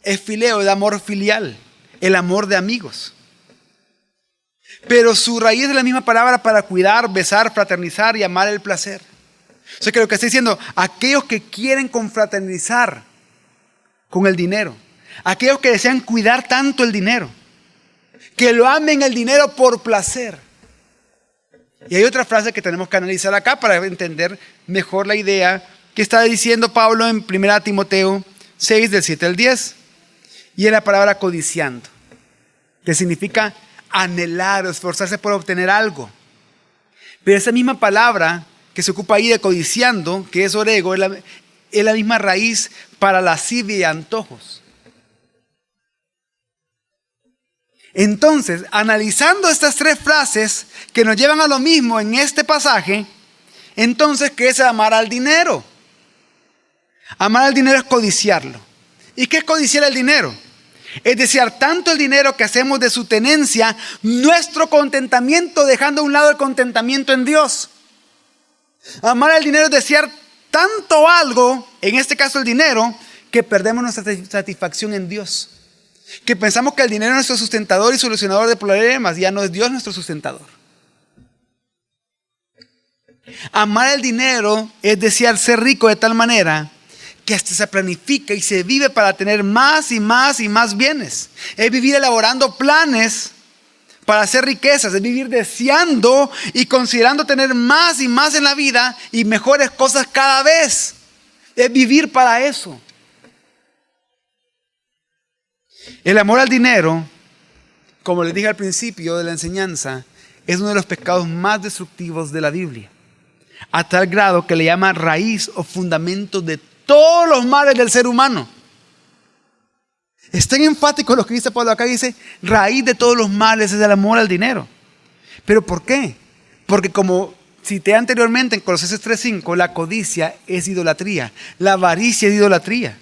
Speaker 1: es fileo, de amor filial, el amor de amigos. Pero su raíz es la misma palabra para cuidar, besar, fraternizar y amar el placer. O sea que lo que está diciendo, aquellos que quieren confraternizar con el dinero, aquellos que desean cuidar tanto el dinero, que lo amen el dinero por placer. Y hay otra frase que tenemos que analizar acá para entender mejor la idea que está diciendo Pablo en 1 Timoteo 6, del 7 al 10. Y es la palabra codiciando, que significa anhelar o esforzarse por obtener algo. Pero esa misma palabra que se ocupa ahí de codiciando, que es orego, es la misma raíz para lascivia y antojos. Entonces, analizando estas 3 frases que nos llevan a lo mismo en este pasaje, entonces, ¿qué es amar al dinero? Amar al dinero es codiciarlo. ¿Y qué es codiciar el dinero? Es desear tanto el dinero que hacemos de su tenencia nuestro contentamiento, dejando a un lado el contentamiento en Dios. Amar al dinero es desear tanto algo, en este caso el dinero, que perdemos nuestra satisfacción en Dios. Que pensamos que el dinero es nuestro sustentador y solucionador de problemas, ya no es Dios nuestro sustentador. Amar el dinero es desear ser rico de tal manera que hasta se planifica y se vive para tener más y más y más bienes. Es vivir elaborando planes para hacer riquezas, es vivir deseando y considerando tener más y más en la vida y mejores cosas cada vez. Es vivir para eso. El amor al dinero, como les dije al principio de la enseñanza, es uno de los pecados más destructivos de la Biblia. A tal grado que le llama raíz o fundamento de todos los males del ser humano. Es tan enfático lo que dice Pablo acá, dice, raíz de todos los males es el amor al dinero. ¿Pero por qué? Porque como cité anteriormente en Colosenses 3:5, la codicia es idolatría, la avaricia es idolatría.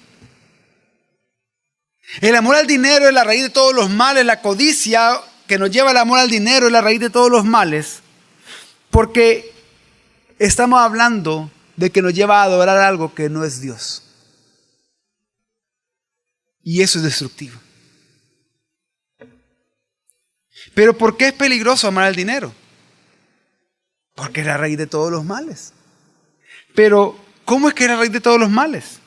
Speaker 1: El amor al dinero es la raíz de todos los males, la codicia que nos lleva al amor al dinero es la raíz de todos los males, porque estamos hablando de que nos lleva a adorar algo que no es Dios. Y eso es destructivo. Pero ¿por qué es peligroso amar al dinero? Porque es la raíz de todos los males. Pero ¿cómo es que es la raíz de todos los males?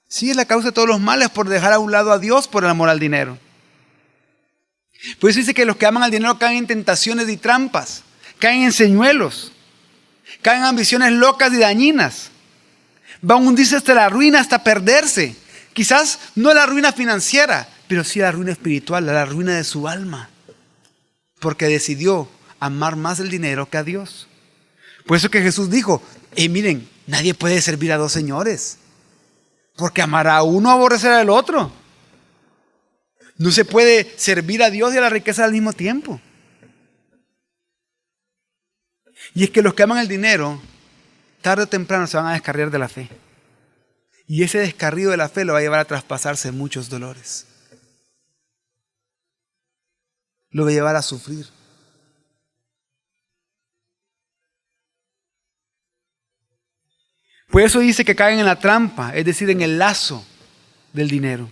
Speaker 1: Sí, es la causa de todos los males por dejar a un lado a Dios por el amor al dinero. Por eso dice que los que aman al dinero caen en tentaciones y trampas, caen en señuelos, caen en ambiciones locas y dañinas. Van a hundirse hasta la ruina, hasta perderse. Quizás no la ruina financiera, pero sí la ruina espiritual, la ruina de su alma. Porque decidió amar más el dinero que a Dios. Por eso que Jesús dijo, miren, nadie puede servir a 2 señores. Porque amará a uno, aborrecerá al otro. No se puede servir a Dios y a la riqueza al mismo tiempo. Y es que los que aman el dinero, tarde o temprano se van a descarriar de la fe. Y ese descarrío de la fe lo va a llevar a traspasarse muchos dolores. Lo va a llevar a sufrir. Por eso dice que caen en la trampa, es decir, en el lazo del dinero.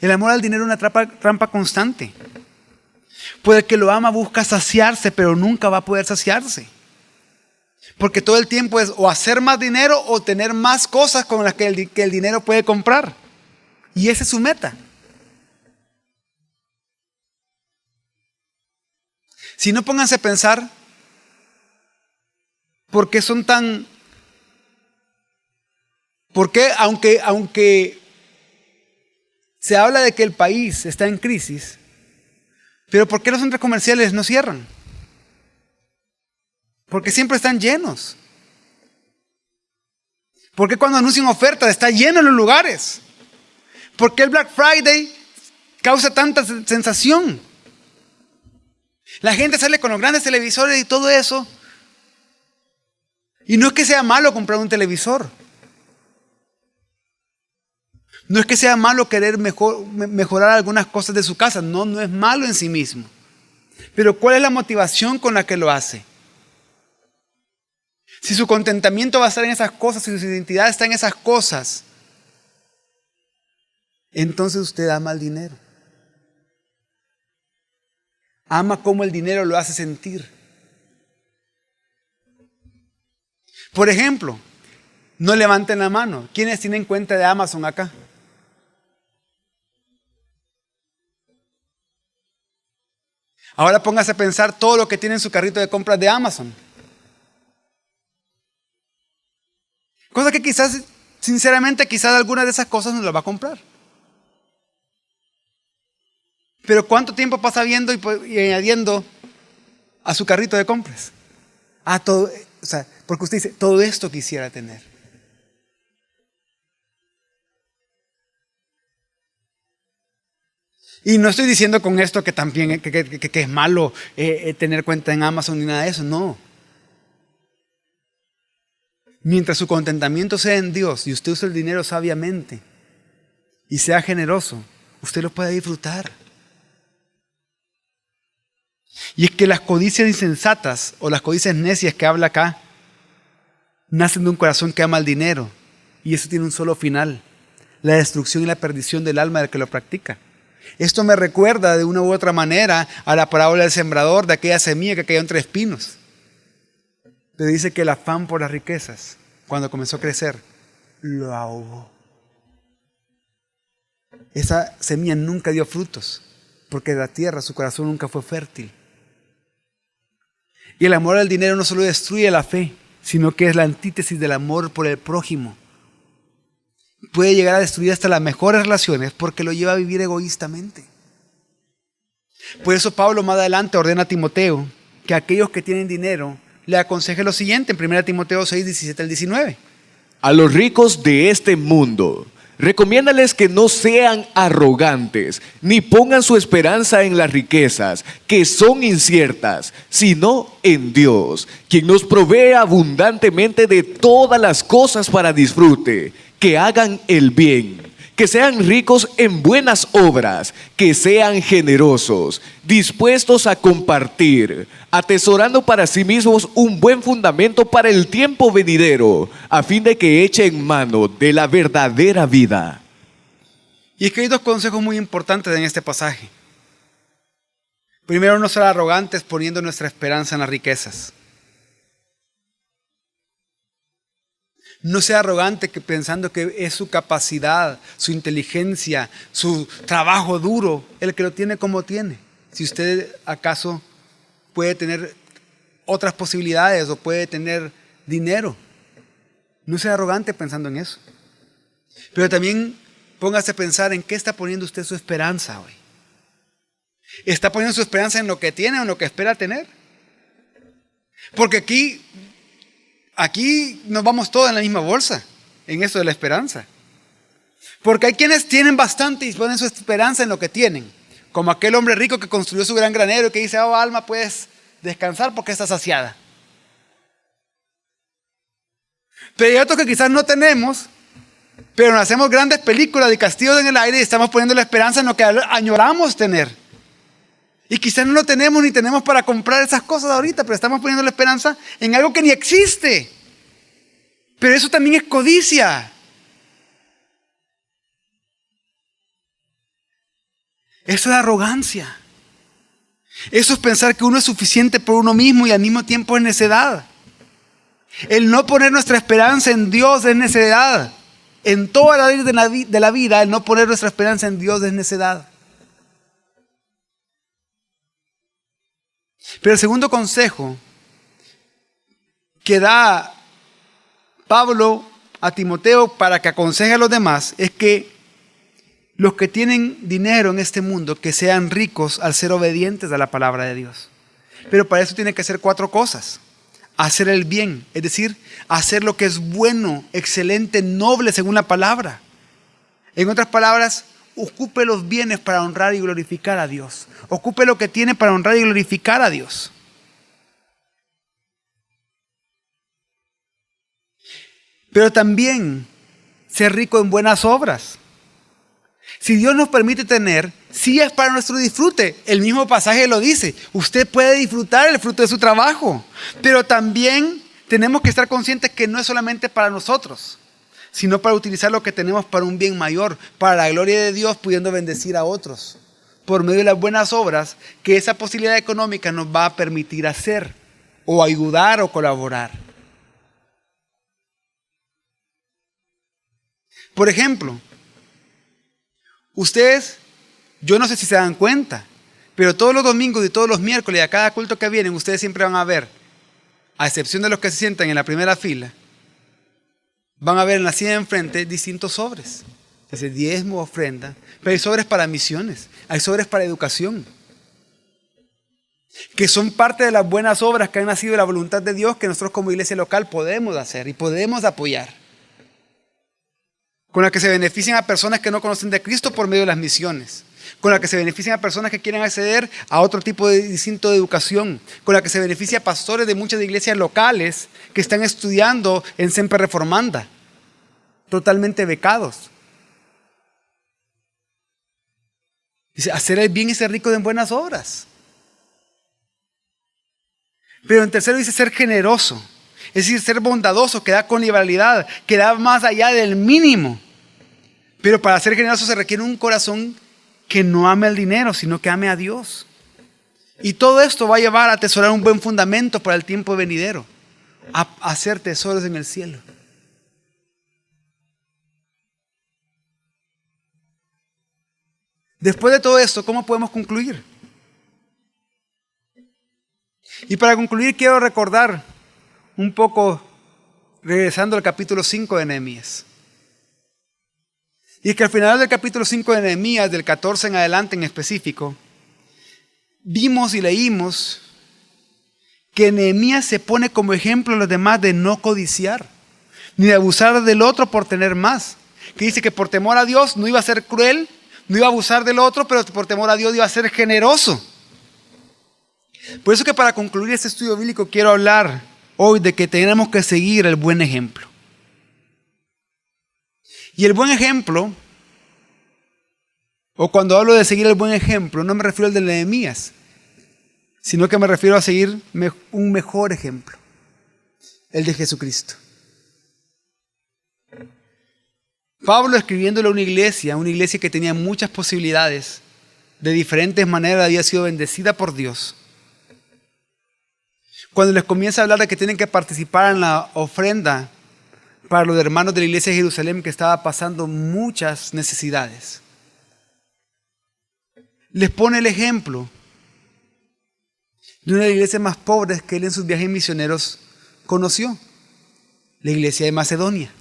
Speaker 1: El amor al dinero es una trampa constante. Pues el que lo ama busca saciarse, pero nunca va a poder saciarse. Porque todo el tiempo es o hacer más dinero o tener más cosas con las que el dinero puede comprar. Y esa es su meta. Si no, pónganse a pensar por qué son tan... ¿Por qué, aunque se habla de que el país está en crisis, pero por qué los centros comerciales no cierran? Porque siempre están llenos. ¿Por qué cuando anuncian ofertas está lleno en los lugares? ¿Por qué el Black Friday causa tanta sensación? La gente sale con los grandes televisores y todo eso. Y no es que sea malo comprar un televisor. No es que sea malo querer mejorar algunas cosas de su casa. No, no es malo en sí mismo. Pero ¿cuál es la motivación con la que lo hace? Si su contentamiento va a estar en esas cosas, si su identidad está en esas cosas, entonces usted ama el dinero. Ama cómo el dinero lo hace sentir. Por ejemplo, no levanten la mano. ¿Quiénes tienen cuenta de Amazon acá? Ahora póngase a pensar todo lo que tiene en su carrito de compras de Amazon. Cosa que quizás, sinceramente, quizás alguna de esas cosas no las va a comprar. Pero ¿cuánto tiempo pasa viendo y añadiendo a su carrito de compras? Todo, porque usted dice, todo esto quisiera tener. Y no estoy diciendo con esto que también que es malo tener cuenta en Amazon ni nada de eso, no. Mientras su contentamiento sea en Dios y usted use el dinero sabiamente y sea generoso, usted lo puede disfrutar. Y es que las codicias insensatas o las codicias necias que habla acá nacen de un corazón que ama el dinero, y eso tiene un solo final: la destrucción y la perdición del alma del que lo practica. Esto me recuerda de una u otra manera a la parábola del sembrador, de aquella semilla que cayó entre espinos. Pero dice que el afán por las riquezas, cuando comenzó a crecer, lo ahogó. Esa semilla nunca dio frutos, porque de la tierra su corazón nunca fue fértil. Y el amor al dinero no solo destruye la fe, sino que es la antítesis del amor por el prójimo. Puede llegar a destruir hasta las mejores relaciones porque lo lleva a vivir egoístamente. Por eso Pablo más adelante ordena a Timoteo que a aquellos que tienen dinero le aconseje lo siguiente en 1 Timoteo 6, 17 al 19.
Speaker 2: A los ricos de este mundo, recomiéndales que no sean arrogantes, ni pongan su esperanza en las riquezas, que son inciertas, sino en Dios, quien nos provee abundantemente de todas las cosas para disfrute. Que hagan el bien, que sean ricos en buenas obras, que sean generosos, dispuestos a compartir, atesorando para sí mismos un buen fundamento para el tiempo venidero, a fin de que echen mano de la verdadera vida.
Speaker 1: Y es que hay dos consejos muy importantes en este pasaje. Primero, no ser arrogantes poniendo nuestra esperanza en las riquezas. No sea arrogante pensando que es su capacidad, su inteligencia, su trabajo duro el que lo tiene como tiene. Si usted acaso puede tener otras posibilidades o puede tener dinero. No sea arrogante pensando en eso. Pero también póngase a pensar en qué está poniendo usted su esperanza hoy. ¿Está poniendo su esperanza en lo que tiene o en lo que espera tener? Porque aquí nos vamos todos en la misma bolsa, en eso de la esperanza. Porque hay quienes tienen bastante y ponen su esperanza en lo que tienen. Como aquel hombre rico que construyó su gran granero y que dice, oh alma, puedes descansar porque estás saciada. Pero hay otros que quizás no tenemos, pero nos hacemos grandes películas de castillos en el aire y estamos poniendo la esperanza en lo que añoramos tener. Y quizás no lo tenemos ni tenemos para comprar esas cosas ahorita, pero estamos poniendo la esperanza en algo que ni existe. Pero eso también es codicia. Eso es arrogancia. Eso es pensar que uno es suficiente por uno mismo y al mismo tiempo es necedad. El no poner nuestra esperanza en Dios es necedad. En toda la vida de la vida, el no poner nuestra esperanza en Dios es necedad. Pero el segundo consejo que da Pablo a Timoteo para que aconseje a los demás es que los que tienen dinero en este mundo, que sean ricos al ser obedientes a la palabra de Dios. Pero para eso tiene que hacer 4 cosas. Hacer el bien, es decir, hacer lo que es bueno, excelente, noble según la palabra. En otras palabras, ocupe los bienes para honrar y glorificar a Dios. Ocupe lo que tiene para honrar y glorificar a Dios. Pero también ser rico en buenas obras. Si Dios nos permite tener, sí es para nuestro disfrute. El mismo pasaje lo dice. Usted puede disfrutar el fruto de su trabajo. Pero también tenemos que estar conscientes que no es solamente para nosotros, sino para utilizar lo que tenemos para un bien mayor, para la gloria de Dios, pudiendo bendecir a otros, por medio de las buenas obras que esa posibilidad económica nos va a permitir hacer, o ayudar o colaborar. Por ejemplo, ustedes, yo no sé si se dan cuenta, pero todos los domingos y todos los miércoles a cada culto que vienen, ustedes siempre van a ver, a excepción de los que se sientan en la primera fila, van a ver en la silla de enfrente distintos sobres. Es el diezmo, ofrenda, pero hay sobres para misiones, hay sobres para educación, que son parte de las buenas obras que han nacido de la voluntad de Dios, que nosotros como iglesia local podemos hacer y podemos apoyar, con la que se benefician a personas que no conocen de Cristo por medio de las misiones, con la que se benefician a personas que quieren acceder a otro tipo de distinto de educación, con la que se beneficia a pastores de muchas iglesias locales que están estudiando en Semper Reformanda, totalmente becados. Dice, hacer el bien y ser rico en buenas obras. Pero en tercero dice ser generoso, es decir, ser bondadoso, que da con liberalidad, que da más allá del mínimo. Pero para ser generoso se requiere un corazón que no ame el dinero, sino que ame a Dios. Y todo esto va a llevar a atesorar un buen fundamento para el tiempo venidero, a hacer tesoros en el cielo. Después de todo esto, ¿cómo podemos concluir? Y para concluir quiero recordar un poco, regresando al capítulo 5 de Nehemías. Y es que al final del capítulo 5 de Nehemías, del 14 en adelante en específico, vimos y leímos que Nehemías se pone como ejemplo a los demás de no codiciar, ni de abusar del otro por tener más. Que dice que por temor a Dios no iba a ser cruel, no iba a abusar del otro, pero por temor a Dios iba a ser generoso. Por eso que para concluir este estudio bíblico quiero hablar hoy de que tenemos que seguir el buen ejemplo. Y el buen ejemplo, o cuando hablo de seguir el buen ejemplo, no me refiero al de Nehemías, sino que me refiero a seguir un mejor ejemplo, el de Jesucristo. Pablo, escribiéndole a una iglesia que tenía muchas posibilidades, de diferentes maneras había sido bendecida por Dios. Cuando les comienza a hablar de que tienen que participar en la ofrenda para los hermanos de la iglesia de Jerusalén que estaba pasando muchas necesidades, les pone el ejemplo de una de las iglesias más pobres que él en sus viajes misioneros conoció, la iglesia de Macedonia.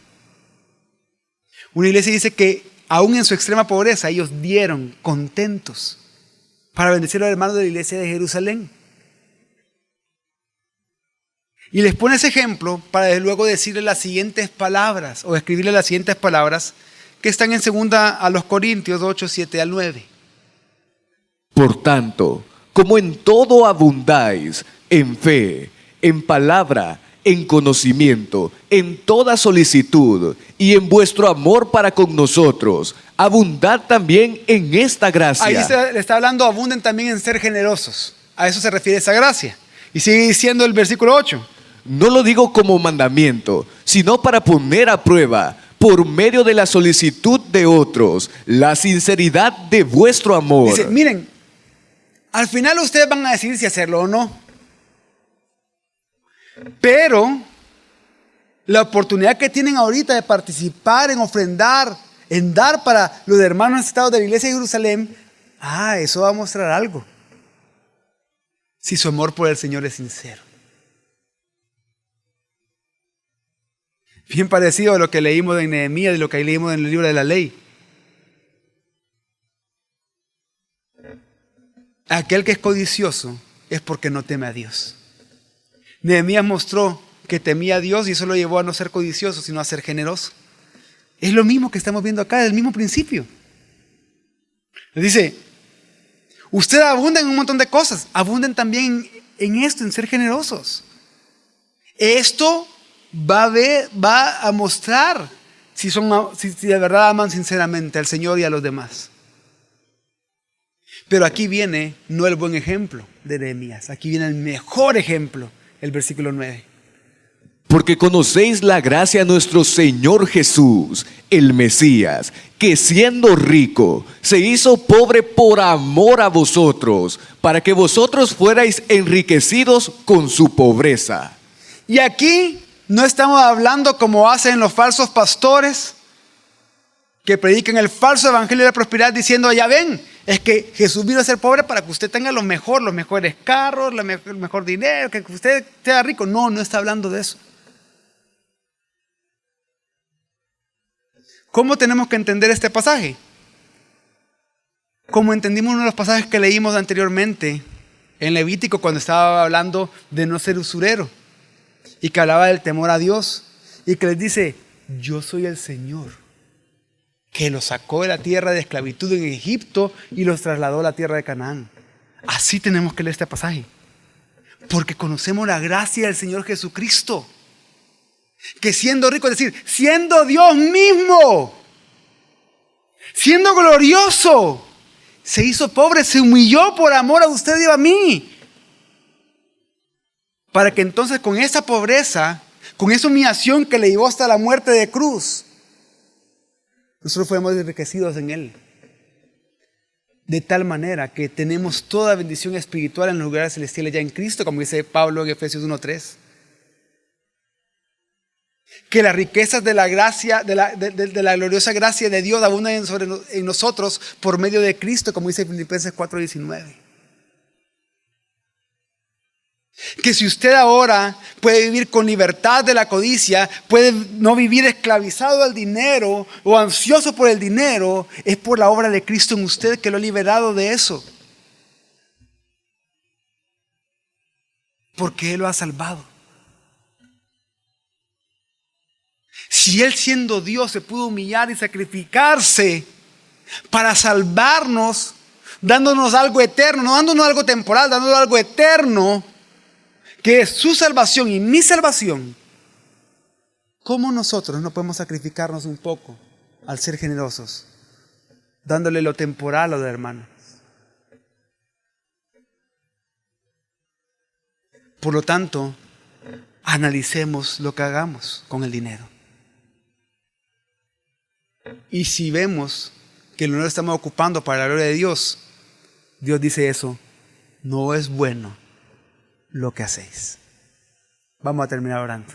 Speaker 1: Una iglesia dice que aún en su extrema pobreza ellos dieron contentos para bendecir a los hermanos de la iglesia de Jerusalén. Y les pone ese ejemplo para luego decirle las siguientes palabras o escribirle las siguientes palabras que están en 2 a los Corintios 8, 7 al 9.
Speaker 2: Por tanto, como en todo abundáis, en fe, en palabra, en conocimiento, en toda solicitud y en vuestro amor para con nosotros, abundad también en esta gracia.
Speaker 1: Ahí le está hablando, abunden también en ser generosos. A eso se refiere esa gracia. Y sigue diciendo el versículo 8.
Speaker 2: No lo digo como mandamiento, sino para poner a prueba, por medio de la solicitud de otros, la sinceridad de vuestro amor.
Speaker 1: Dice, miren, al final ustedes van a decidir si hacerlo o no. Pero la oportunidad que tienen ahorita de participar, en ofrendar, en dar para los hermanos necesitados de la iglesia de Jerusalén, eso va a mostrar algo. Si su amor por el Señor es sincero. Bien parecido a lo que leímos en Nehemías y lo que leímos en el libro de la ley. Aquel que es codicioso es porque no teme a Dios. Nehemías mostró que temía a Dios y eso lo llevó a no ser codicioso, sino a ser generoso. Es lo mismo que estamos viendo acá, es el mismo principio. Dice, ustedes abundan en un montón de cosas, abunden también en esto, en ser generosos. Esto va a mostrar si de verdad aman sinceramente al Señor y a los demás. Pero aquí viene no el buen ejemplo de Nehemías, aquí viene el mejor ejemplo, el versículo 9.
Speaker 2: Porque conocéis la gracia de nuestro Señor Jesús, el Mesías, que siendo rico, se hizo pobre por amor a vosotros, para que vosotros fuerais enriquecidos con su pobreza.
Speaker 1: Y aquí no estamos hablando como hacen los falsos pastores, que predican el falso evangelio de la prosperidad diciendo, ya ven, es que Jesús vino a ser pobre para que usted tenga lo mejor, los mejores carros, el mejor dinero, que usted sea rico. No, no está hablando de eso. ¿Cómo tenemos que entender este pasaje? Como entendimos uno de los pasajes que leímos anteriormente en Levítico cuando estaba hablando de no ser usurero y que hablaba del temor a Dios y que les dice, yo soy el Señor que los sacó de la tierra de esclavitud en Egipto y los trasladó a la tierra de Canaán. Así tenemos que leer este pasaje, porque conocemos la gracia del Señor Jesucristo, que siendo rico, es decir, siendo Dios mismo, siendo glorioso, se hizo pobre, se humilló por amor a usted y a mí, para que entonces con esa pobreza, con esa humillación que le llevó hasta la muerte de cruz, nosotros fuimos enriquecidos en Él. De tal manera que tenemos toda bendición espiritual en los lugares celestiales ya en Cristo, como dice Pablo en Efesios 1:3. Que las riquezas de la gracia, de la gloriosa gracia de Dios abundan en nosotros por medio de Cristo, como dice Filipenses 4:19. Que si usted ahora puede vivir con libertad de la codicia, puede no vivir esclavizado al dinero o ansioso por el dinero, es por la obra de Cristo en usted que lo ha liberado de eso. Porque Él lo ha salvado. Si Él siendo Dios se pudo humillar y sacrificarse para salvarnos, dándonos algo eterno, no dándonos algo temporal, dándonos algo eterno, que es su salvación y mi salvación, ¿cómo nosotros no podemos sacrificarnos un poco al ser generosos, dándole lo temporal a los hermanos? Por lo tanto, analicemos lo que hagamos con el dinero. Y si vemos que no lo estamos ocupando para la gloria de Dios, Dios dice eso, no es bueno lo que hacéis. Vamos a terminar orando.